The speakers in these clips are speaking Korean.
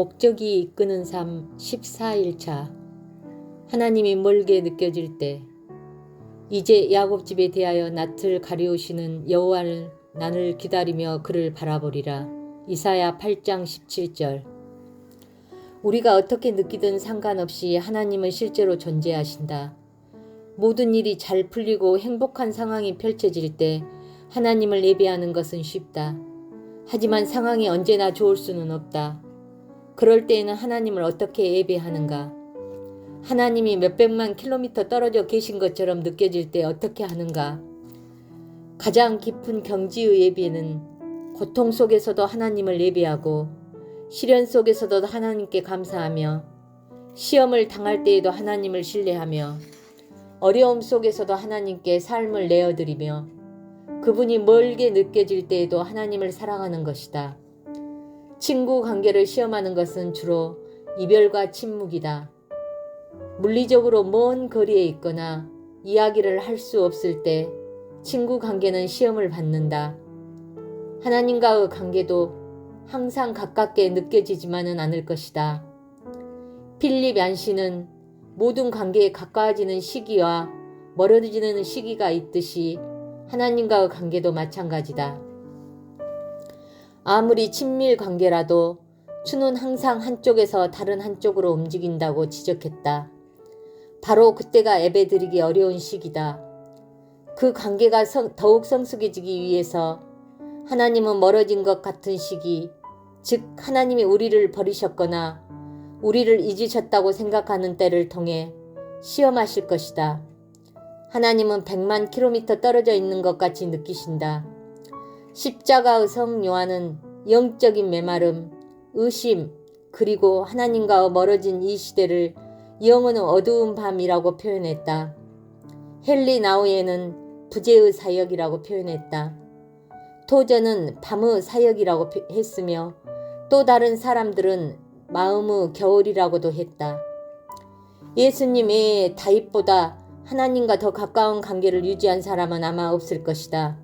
목적이 이끄는 삶 14일차. 하나님이 멀게 느껴질 때, 이제 야곱 집에 대하여 낯을 가리우시는 여호와를 나를 기다리며 그를 바라보리라. 이사야 8장 17절. 우리가 어떻게 느끼든 상관없이 하나님은 실제로 존재하신다. 모든 일이 잘 풀리고 행복한 상황이 펼쳐질 때 하나님을 예배하는 것은 쉽다. 하지만 상황이 언제나 좋을 수는 없다. 그럴 때에는 하나님을 어떻게 예배하는가? 하나님이 몇백만 킬로미터 떨어져 계신 것처럼 느껴질 때 어떻게 하는가? 가장 깊은 경지의 예배는 고통 속에서도 하나님을 예배하고 시련 속에서도 하나님께 감사하며 시험을 당할 때에도 하나님을 신뢰하며 어려움 속에서도 하나님께 삶을 내어드리며 그분이 멀게 느껴질 때에도 하나님을 사랑하는 것이다. 친구 관계를 시험하는 것은 주로 이별과 침묵이다. 물리적으로 먼 거리에 있거나 이야기를 할 수 없을 때 친구 관계는 시험을 받는다. 하나님과의 관계도 항상 가깝게 느껴지지만은 않을 것이다. 필립 얀시는 모든 관계에 가까워지는 시기와 멀어지는 시기가 있듯이 하나님과의 관계도 마찬가지다. 아무리 친밀 관계라도 추는 항상 한쪽에서 다른 한쪽으로 움직인다고 지적했다. 바로 그때가 예배드리기 어려운 시기다. 그 관계가 더욱 성숙해지기 위해서 하나님은 멀어진 것 같은 시기, 즉 하나님이 우리를 버리셨거나 우리를 잊으셨다고 생각하는 때를 통해 시험하실 것이다. 하나님은 100만 킬로미터 떨어져 있는 것 같이 느끼신다. 십자가의 성 요한은 영적인 메마름, 의심, 그리고 하나님과 멀어진 이 시대를 영혼의 어두운 밤이라고 표현했다. 헨리 나우에는 부재의 사역이라고 표현했다. 토저는 밤의 사역이라고 했으며 또 다른 사람들은 마음의 겨울이라고도 했다. 예수님 외에 다윗보다 하나님과 더 가까운 관계를 유지한 사람은 아마 없을 것이다.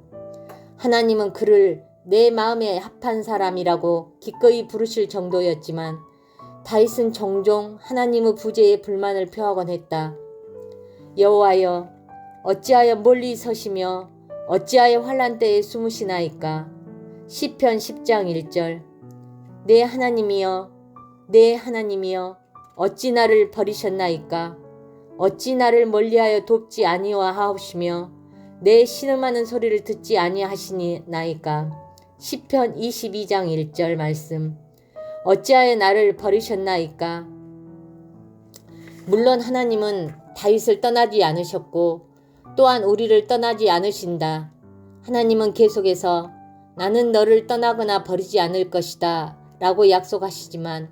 하나님은 그를 내 마음에 합한 사람이라고 기꺼이 부르실 정도였지만 다윗은 종종 하나님의 부재에 불만을 표하곤 했다. 여호와여, 어찌하여 멀리 서시며 어찌하여 환난 때에 숨으시나이까? 시편 10장 1절. 내 하나님이여, 내 하나님이여, 어찌 나를 버리셨나이까? 어찌 나를 멀리하여 돕지 아니하시며 내 신음하는 소리를 듣지 아니하시나이까? 시편 22장 1절 말씀. 어찌하여 나를 버리셨나이까? 물론 하나님은 다윗을 떠나지 않으셨고 또한 우리를 떠나지 않으신다. 하나님은 계속해서 나는 너를 떠나거나 버리지 않을 것이다 라고 약속하시지만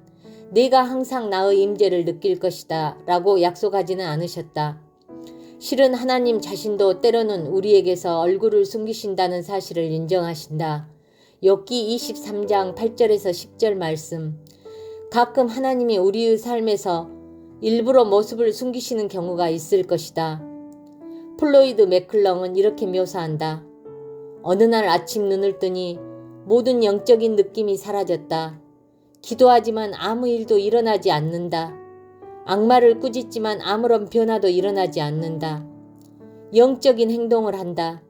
네가 항상 나의 임재를 느낄 것이다 라고 약속하지는 않으셨다. 실은 하나님 자신도 때로는 우리에게서 얼굴을 숨기신다는 사실을 인정하신다. 욥기 23장 8절에서 10절 말씀. 가끔 하나님이 우리의 삶에서 일부러 모습을 숨기시는 경우가 있을 것이다. 플로이드 맥클렁은 이렇게 묘사한다. 어느 날 아침 눈을 뜨니 모든 영적인 느낌이 사라졌다. 기도하지만 아무 일도 일어나지 않는다. 악마를 꾸짖지만 아무런 변화도 일어나지 않는다. 영적인 행동을 한다.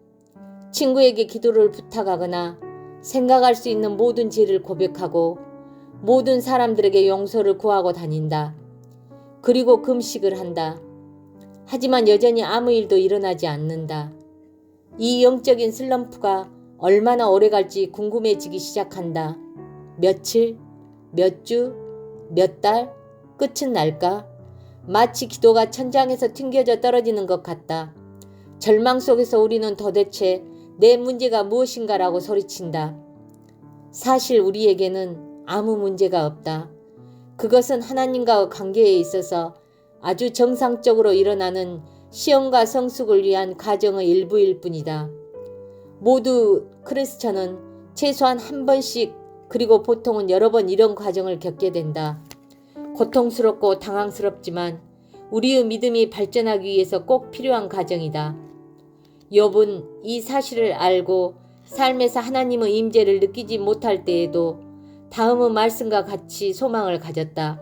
친구에게 기도를 부탁하거나 생각할 수 있는 모든 죄를 고백하고 모든 사람들에게 용서를 구하고 다닌다. 그리고 금식을 한다. 하지만 여전히 아무 일도 일어나지 않는다. 이 영적인 슬럼프가 얼마나 오래 갈지 궁금해지기 시작한다. 며칠, 몇 주, 몇 달, 끝은 날까? 마치 기도가 천장에서 튕겨져 떨어지는 것 같다. 절망 속에서 우리는 도대체 내 문제가 무엇인가라고 소리친다. 사실 우리에게는 아무 문제가 없다. 그것은 하나님과의 관계에 있어서 아주 정상적으로 일어나는 시험과 성숙을 위한 과정의 일부일 뿐이다. 모두 크리스천은 최소한 한 번씩 그리고 보통은 여러 번 이런 과정을 겪게 된다. 고통스럽고 당황스럽지만 우리의 믿음이 발전하기 위해서 꼭 필요한 과정이다. 욥은 이 사실을 알고 삶에서 하나님의 임재를 느끼지 못할 때에도 다음은 말씀과 같이 소망을 가졌다.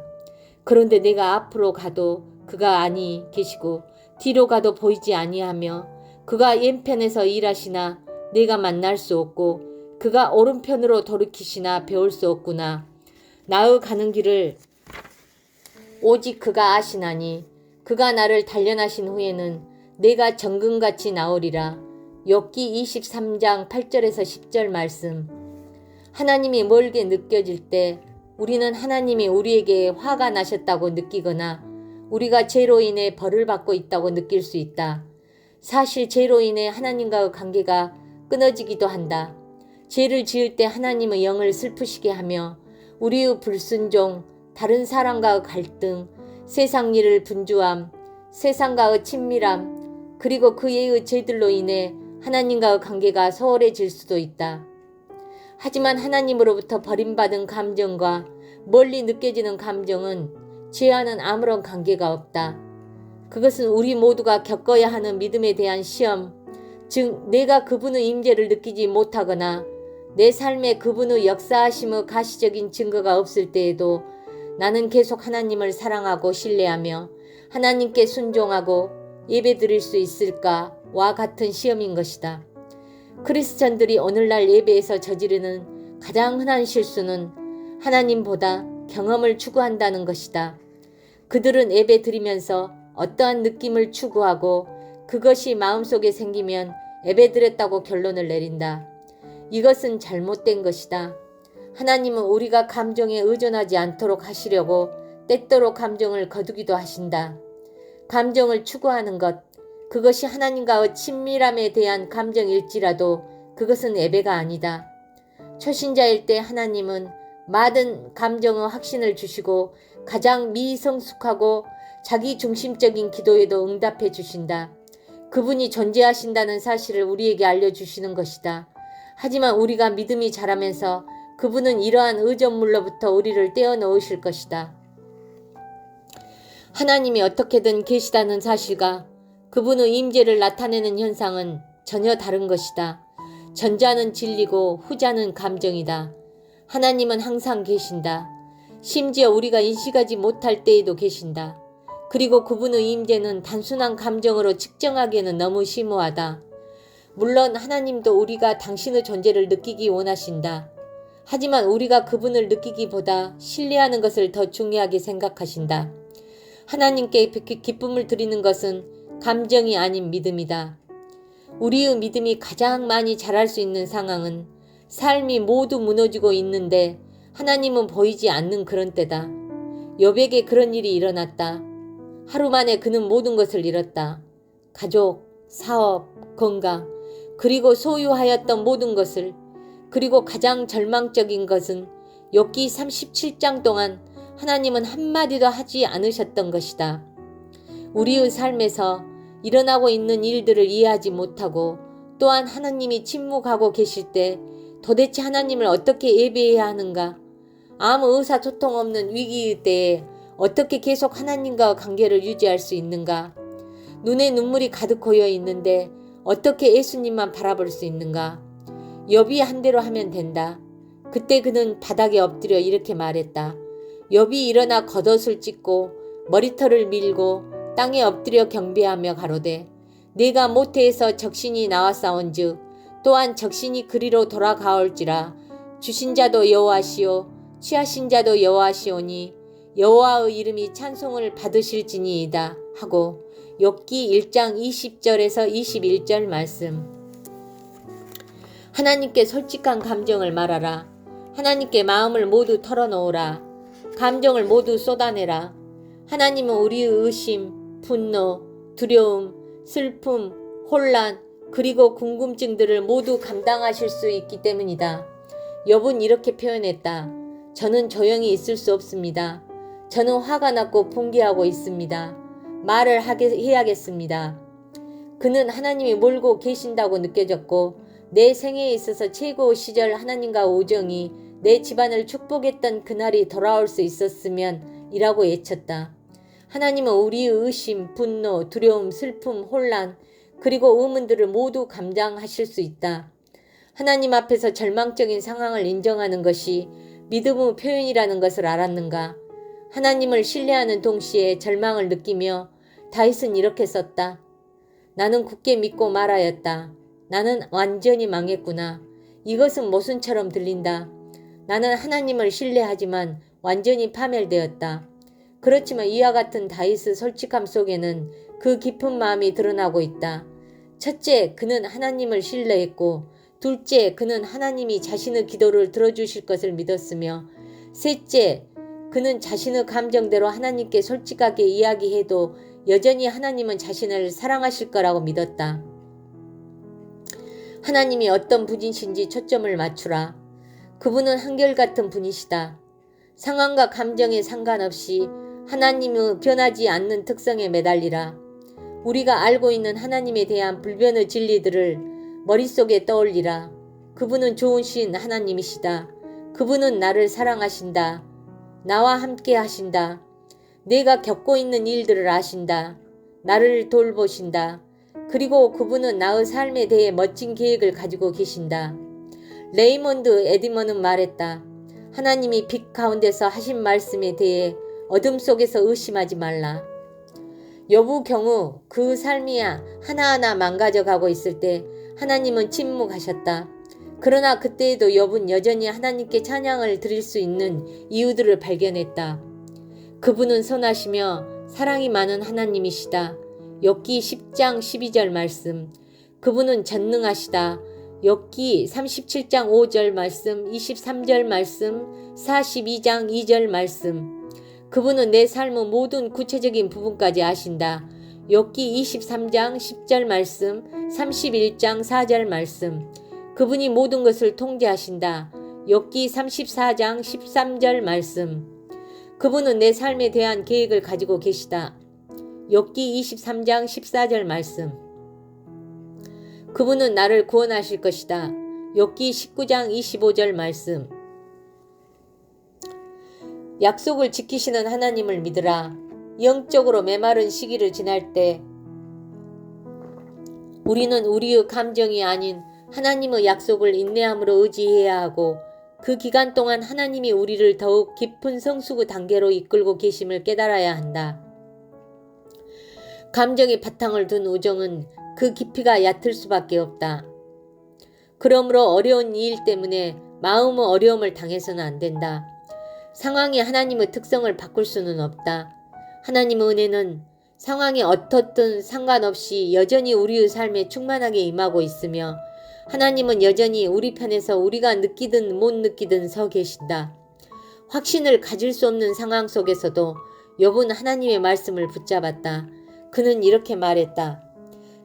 그런데 내가 앞으로 가도 그가 아니 계시고 뒤로 가도 보이지 아니하며 그가 왼편에서 일하시나 내가 만날 수 없고 그가 오른편으로 돌이키시나 배울 수 없구나. 나의 가는 길을 오직 그가 아시나니 그가 나를 단련하신 후에는 내가 정금같이 나오리라. 욥기 23장 8절에서 10절 말씀. 하나님이 멀게 느껴질 때 우리는 하나님이 우리에게 화가 나셨다고 느끼거나 우리가 죄로 인해 벌을 받고 있다고 느낄 수 있다. 사실 죄로 인해 하나님과의 관계가 끊어지기도 한다. 죄를 지을 때 하나님의 영을 슬프시게 하며 우리의 불순종, 다른 사람과의 갈등, 세상 일을 분주함, 세상과의 친밀함, 그리고 그의 죄들로 인해 하나님과의 관계가 소홀해질 수도 있다. 하지만 하나님으로부터 버림받은 감정과 멀리 느껴지는 감정은 죄와는 아무런 관계가 없다. 그것은 우리 모두가 겪어야 하는 믿음에 대한 시험, 즉 내가 그분의 임재를 느끼지 못하거나 내 삶에 그분의 역사하심의 가시적인 증거가 없을 때에도 나는 계속 하나님을 사랑하고 신뢰하며 하나님께 순종하고 예배드릴 수 있을까와 같은 시험인 것이다. 크리스천들이 오늘날 예배에서 저지르는 가장 흔한 실수는 하나님보다 경험을 추구한다는 것이다. 그들은 예배 드리면서 어떠한 느낌을 추구하고 그것이 마음속에 생기면 예배 드렸다고 결론을 내린다. 이것은 잘못된 것이다. 하나님은 우리가 감정에 의존하지 않도록 하시려고 때때로 감정을 거두기도 하신다. 감정을 추구하는 것, 그것이 하나님과의 친밀함에 대한 감정일지라도 그것은 예배가 아니다. 초신자일 때 하나님은 많은 감정의 확신을 주시고 가장 미성숙하고 자기 중심적인 기도에도 응답해 주신다. 그분이 존재하신다는 사실을 우리에게 알려주시는 것이다. 하지만 우리가 믿음이 자라면서 그분은 이러한 의존물로부터 우리를 떼어놓으실 것이다. 하나님이 어떻게든 계시다는 사실과 그분의 임재를 나타내는 현상은 전혀 다른 것이다. 전자는 진리고 후자는 감정이다. 하나님은 항상 계신다. 심지어 우리가 인식하지 못할 때에도 계신다. 그리고 그분의 임재는 단순한 감정으로 측정하기에는 너무 심오하다. 물론 하나님도 우리가 당신의 존재를 느끼기 원하신다. 하지만 우리가 그분을 느끼기보다 신뢰하는 것을 더 중요하게 생각하신다. 하나님께 기쁨을 드리는 것은 감정이 아닌 믿음이다. 우리의 믿음이 가장 많이 자랄 수 있는 상황은 삶이 모두 무너지고 있는데 하나님은 보이지 않는 그런 때다. 욥에게 그런 일이 일어났다. 하루 만에 그는 모든 것을 잃었다. 가족, 사업, 건강, 그리고 소유하였던 모든 것을. 그리고 가장 절망적인 것은 욥기 37장 동안 하나님은 한마디도 하지 않으셨던 것이다. 우리의 삶에서 일어나고 있는 일들을 이해하지 못하고 또한 하나님이 침묵하고 계실 때 도대체 하나님을 어떻게 예배해야 하는가? 아무 의사소통 없는 위기의 때에 어떻게 계속 하나님과 관계를 유지할 수 있는가? 눈에 눈물이 가득 고여 있는데 어떻게 예수님만 바라볼 수 있는가? 욥이 한 대로 하면 된다. 그때 그는 바닥에 엎드려 이렇게 말했다. 욥이 일어나 겉옷을 찢고 머리털을 밀고 땅에 엎드려 경배하며 가로되 내가 모태에서 적신이 나왔사온즉 또한 적신이 그리로 돌아가올지라. 주신 자도 여호와시오 취하신 자도 여호와시오니 여호와의 이름이 찬송을 받으실지니이다 하고 욥기 1장 20절에서 21절 말씀. 하나님께 솔직한 감정을 말하라. 하나님께 마음을 모두 털어놓으라. 감정을 모두 쏟아내라. 하나님은 우리의 의심, 분노, 두려움, 슬픔, 혼란, 그리고 궁금증들을 모두 감당하실 수 있기 때문이다. 욥은 이렇게 표현했다. 저는 조용히 있을 수 없습니다. 저는 화가 났고 분개하고 있습니다. 말을 해야겠습니다. 그는 하나님이 몰고 계신다고 느껴졌고 내 생애에 있어서 최고의 시절 하나님과 우정이 내 집안을 축복했던 그날이 돌아올 수 있었으면 이라고 외쳤다. 하나님은 우리의 의심, 분노, 두려움, 슬픔, 혼란, 그리고 의문들을 모두 감당하실 수 있다. 하나님 앞에서 절망적인 상황을 인정하는 것이 믿음의 표현이라는 것을 알았는가? 하나님을 신뢰하는 동시에 절망을 느끼며 다윗은 이렇게 썼다. 나는 굳게 믿고 말하였다. 나는 완전히 망했구나. 이것은 모순처럼 들린다. 나는 하나님을 신뢰하지만 완전히 파멸되었다. 그렇지만 이와 같은 다윗의 솔직함 속에는 그 깊은 마음이 드러나고 있다. 첫째, 그는 하나님을 신뢰했고, 둘째, 그는 하나님이 자신의 기도를 들어주실 것을 믿었으며, 셋째, 그는 자신의 감정대로 하나님께 솔직하게 이야기해도 여전히 하나님은 자신을 사랑하실 거라고 믿었다. 하나님이 어떤 분이신지 초점을 맞추라. 그분은 한결같은 분이시다. 상황과 감정에 상관없이 하나님의 변하지 않는 특성에 매달리라. 우리가 알고 있는 하나님에 대한 불변의 진리들을 머릿속에 떠올리라. 그분은 좋으신 하나님이시다. 그분은 나를 사랑하신다. 나와 함께 하신다. 내가 겪고 있는 일들을 아신다. 나를 돌보신다. 그리고 그분은 나의 삶에 대해 멋진 계획을 가지고 계신다. 레이몬드 에디먼은 말했다. 하나님이 빛 가운데서 하신 말씀에 대해 어둠 속에서 의심하지 말라. 욥의 경우 그 삶이 하나하나 망가져가고 있을 때 하나님은 침묵하셨다. 그러나 그때에도 욥은 여전히 하나님께 찬양을 드릴 수 있는 이유들을 발견했다. 그분은 선하시며 사랑이 많은 하나님이시다. 욥기 10장 12절 말씀. 그분은 전능하시다. 욥기 37장 5절 말씀, 23절 말씀, 42장 2절 말씀. 그분은 내 삶의 모든 구체적인 부분까지 아신다. 욥기 23장 10절 말씀, 31장 4절 말씀. 그분이 모든 것을 통제하신다. 욥기 34장 13절 말씀. 그분은 내 삶에 대한 계획을 가지고 계시다. 욥기 23장 14절 말씀. 그분은 나를 구원하실 것이다. 욥기 19장 25절 말씀. 약속을 지키시는 하나님을 믿으라. 영적으로 메마른 시기를 지날 때 우리는 우리의 감정이 아닌 하나님의 약속을 인내함으로 의지해야 하고, 그 기간 동안 하나님이 우리를 더욱 깊은 성숙의 단계로 이끌고 계심을 깨달아야 한다. 감정의 바탕을 둔 우정은 그 깊이가 얕을 수밖에 없다. 그러므로 어려운 일 때문에 마음의 어려움을 당해서는 안 된다. 상황이 하나님의 특성을 바꿀 수는 없다. 하나님의 은혜는 상황이 어떻든 상관없이 여전히 우리의 삶에 충만하게 임하고 있으며, 하나님은 여전히 우리 편에서 우리가 느끼든 못 느끼든 서 계신다. 확신을 가질 수 없는 상황 속에서도 욥은 하나님의 말씀을 붙잡았다. 그는 이렇게 말했다.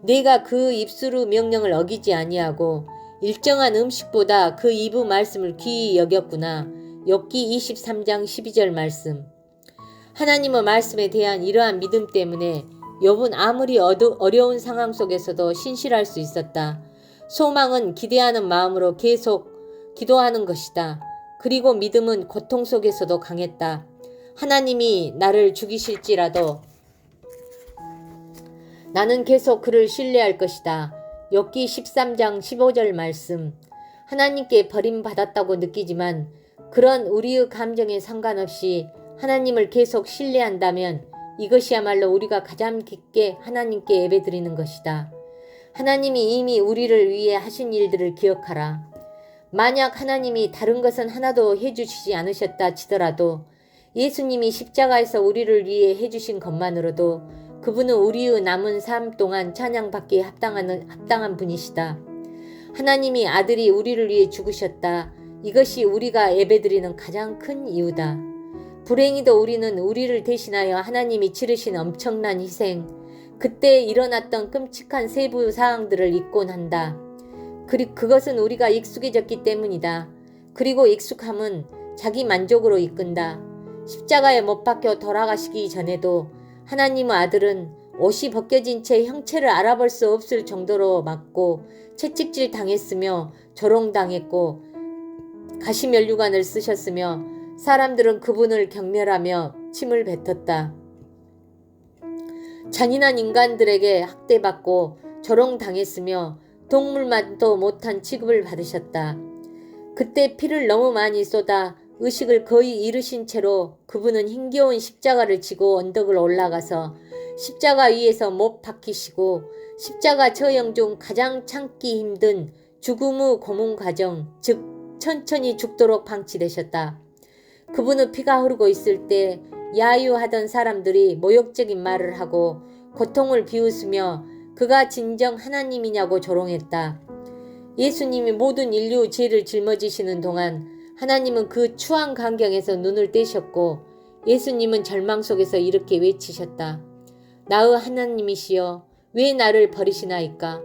내가 그 입술의 명령을 어기지 아니하고 일정한 음식보다 그 입의 말씀을 귀히 여겼구나. 욥기 23장 12절 말씀. 하나님의 말씀에 대한 이러한 믿음 때문에 욥은 아무리 어려운 상황 속에서도 신실할 수 있었다. 소망은 기대하는 마음으로 계속 기도하는 것이다. 그리고 믿음은 고통 속에서도 강했다. 하나님이 나를 죽이실지라도 나는 계속 그를 신뢰할 것이다. 욥기 13장 15절 말씀. 하나님께 버림받았다고 느끼지만 그런 우리의 감정에 상관없이 하나님을 계속 신뢰한다면 이것이야말로 우리가 가장 깊게 하나님께 예배드리는 것이다. 하나님이 이미 우리를 위해 하신 일들을 기억하라. 만약 하나님이 다른 것은 하나도 해주시지 않으셨다 치더라도 예수님이 십자가에서 우리를 위해 해주신 것만으로도 그분은 우리의 남은 삶 동안 찬양받기에 합당한 분이시다. 하나님이 아들이 우리를 위해 죽으셨다. 이것이 우리가 예배드리는 가장 큰 이유다. 불행히도 우리는 우리를 대신하여 하나님이 치르신 엄청난 희생, 그때 일어났던 끔찍한 세부 사항들을 잊곤 한다. 그것은 우리가 익숙해졌기 때문이다. 그리고 익숙함은 자기 만족으로 이끈다. 십자가에 못 박혀 돌아가시기 전에도 하나님의 아들은 옷이 벗겨진 채 형체를 알아볼 수 없을 정도로 맞고 채찍질 당했으며 조롱당했고 가시면류관을 쓰셨으며 사람들은 그분을 경멸하며 침을 뱉었다. 잔인한 인간들에게 학대받고 조롱당했으며 동물만도 못한 취급을 받으셨다. 그때 피를 너무 많이 쏟아 의식을 거의 잃으신 채로 그분은 힘겨운 십자가를 지고 언덕을 올라가서 십자가 위에서 못 박히시고 십자가 처형 중 가장 참기 힘든 죽음 후 고문 과정, 즉 천천히 죽도록 방치되셨다. 그분은 피가 흐르고 있을 때 야유하던 사람들이 모욕적인 말을 하고 고통을 비웃으며 그가 진정 하나님이냐고 조롱했다. 예수님이 모든 인류 죄를 짊어지시는 동안 하나님은 그 추한 광경에서 눈을 떼셨고 예수님은 절망 속에서 이렇게 외치셨다. 나의 하나님이시여 왜 나를 버리시나이까?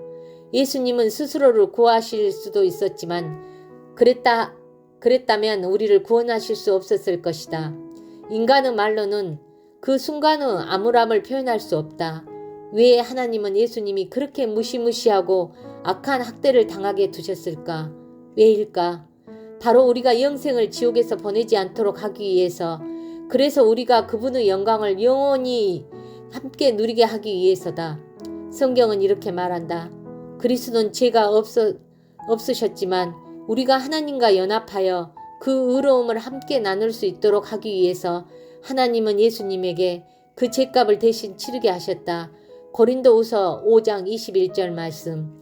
예수님은 스스로를 구하실 수도 있었지만 그랬다면 우리를 구원하실 수 없었을 것이다. 인간의 말로는 그 순간의 암울함을 표현할 수 없다. 왜 하나님은 예수님이 그렇게 무시무시하고 악한 학대를 당하게 두셨을까? 왜일까? 바로 우리가 영생을 지옥에서 보내지 않도록 하기 위해서, 그래서 우리가 그분의 영광을 영원히 함께 누리게 하기 위해서다. 성경은 이렇게 말한다. 그리스도는 죄가 없으셨지만 우리가 하나님과 연합하여 그 의로움을 함께 나눌 수 있도록 하기 위해서 하나님은 예수님에게 그 죄값을 대신 치르게 하셨다. 고린도후서 5장 21절 말씀.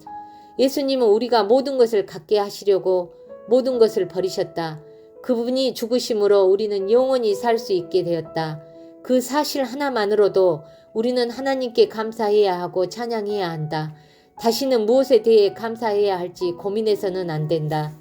예수님은 우리가 모든 것을 갖게 하시려고 모든 것을 버리셨다. 그분이 죽으심으로 우리는 영원히 살 수 있게 되었다. 그 사실 하나만으로도 우리는 하나님께 감사해야 하고 찬양해야 한다. 다시는 무엇에 대해 감사해야 할지 고민해서는 안 된다.